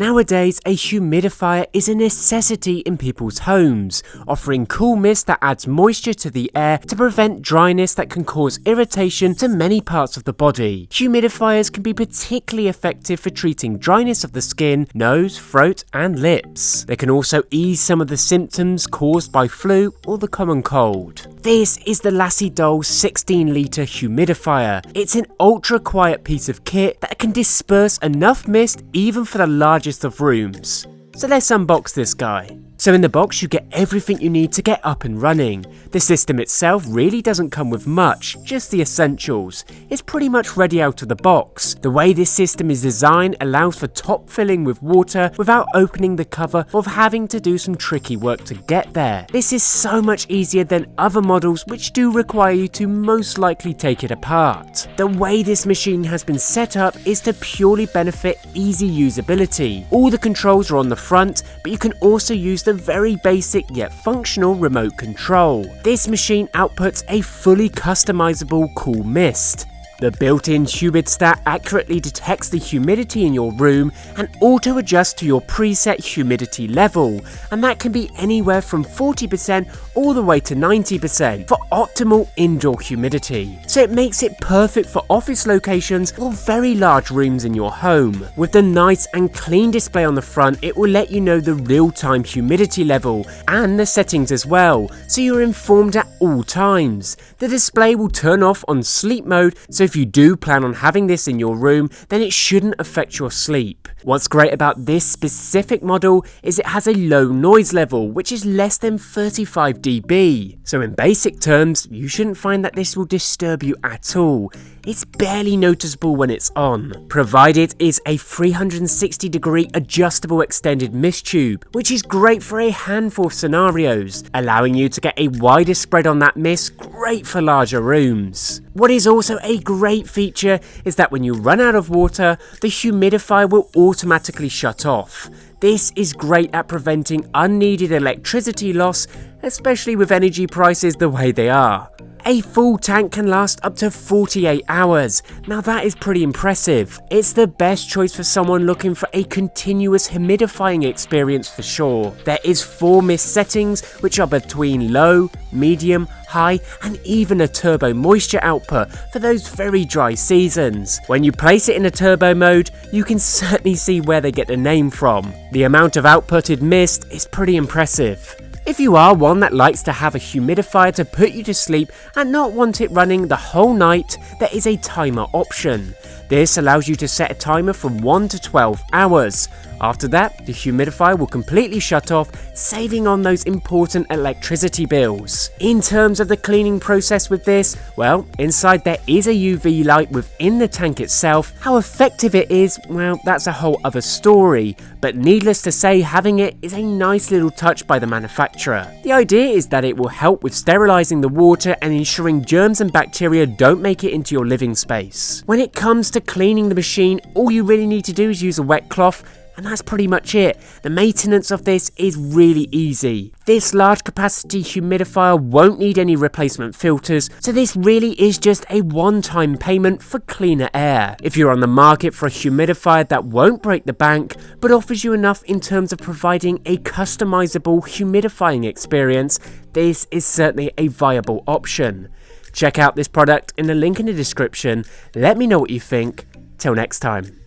Nowadays, a humidifier is a necessity in people's homes, offering cool mist that adds moisture to the air to prevent dryness that can cause irritation to many parts of the body. Humidifiers can be particularly effective for treating dryness of the skin, nose, throat, and lips. They can also ease some of the symptoms caused by flu or the common cold. This is the LACIDOLL 16-litre humidifier. It's an ultra-quiet piece of kit that can disperse enough mist even for the largest of rooms. So let's unbox this guy. So in the box you get everything you need to get up and running. The system itself really doesn't come with much, just the essentials. It's pretty much ready out of the box. The way this system is designed allows for top filling with water without opening the cover or having to do some tricky work to get there. This is so much easier than other models which do require you to most likely take it apart. The way this machine has been set up is to purely benefit easy usability. All the controls are on the front, but you can also use the very basic yet functional remote control. This machine outputs a fully customizable cool mist. The built-in HumidStat accurately detects the humidity in your room and auto-adjusts to your preset humidity level, and that can be anywhere from 40% all the way to 90% for optimal indoor humidity. So it makes it perfect for office locations or very large rooms in your home. With the nice and clean display on the front, it will let you know the real-time humidity level and the settings as well, so you're informed at all times. The display will turn off on sleep mode, so if you do plan on having this in your room, then it shouldn't affect your sleep. What's great about this specific model is it has a low noise level, which is less than 35 dB. So in basic terms, you shouldn't find that this will disturb you at all. It's barely noticeable when it's on. Provided is a 360-degree adjustable extended mist tube, which is great for a handful of scenarios, allowing you to get a wider spread on that mist, great for larger rooms. What is also a great feature is that when you run out of water, the humidifier will automatically shut off. This is great at preventing unneeded electricity loss, especially with energy prices the way they are. A full tank can last up to 48 hours. Now that is pretty impressive. It's the best choice for someone looking for a continuous humidifying experience for sure. There is 4 mist settings, which are between low, medium, high, and even a turbo moisture output for those very dry seasons. When you place it in a turbo mode, you can certainly see where they get the name from. The amount of outputted mist is pretty impressive. If you are one that likes to have a humidifier to put you to sleep and not want it running the whole night, there is a timer option. This allows you to set a timer from 1 to 12 hours. After that, the humidifier will completely shut off, saving on those important electricity bills. In terms of the cleaning process with this, well, inside there is a UV light within the tank itself. How effective it is, well, that's a whole other story. But needless to say, having it is a nice little touch by the manufacturer. The idea is that it will help with sterilizing the water and ensuring germs and bacteria don't make it into your living space. When it comes to cleaning the machine, all you really need to do is use a wet cloth, and that's pretty much it. The maintenance of this is really easy. This large capacity humidifier won't need any replacement filters, so this really is just a one-time payment for cleaner air. If you're on the market for a humidifier that won't break the bank, but offers you enough in terms of providing a customizable humidifying experience, this is certainly a viable option. Check out this product in the link in the description. Let me know what you think. Till next time.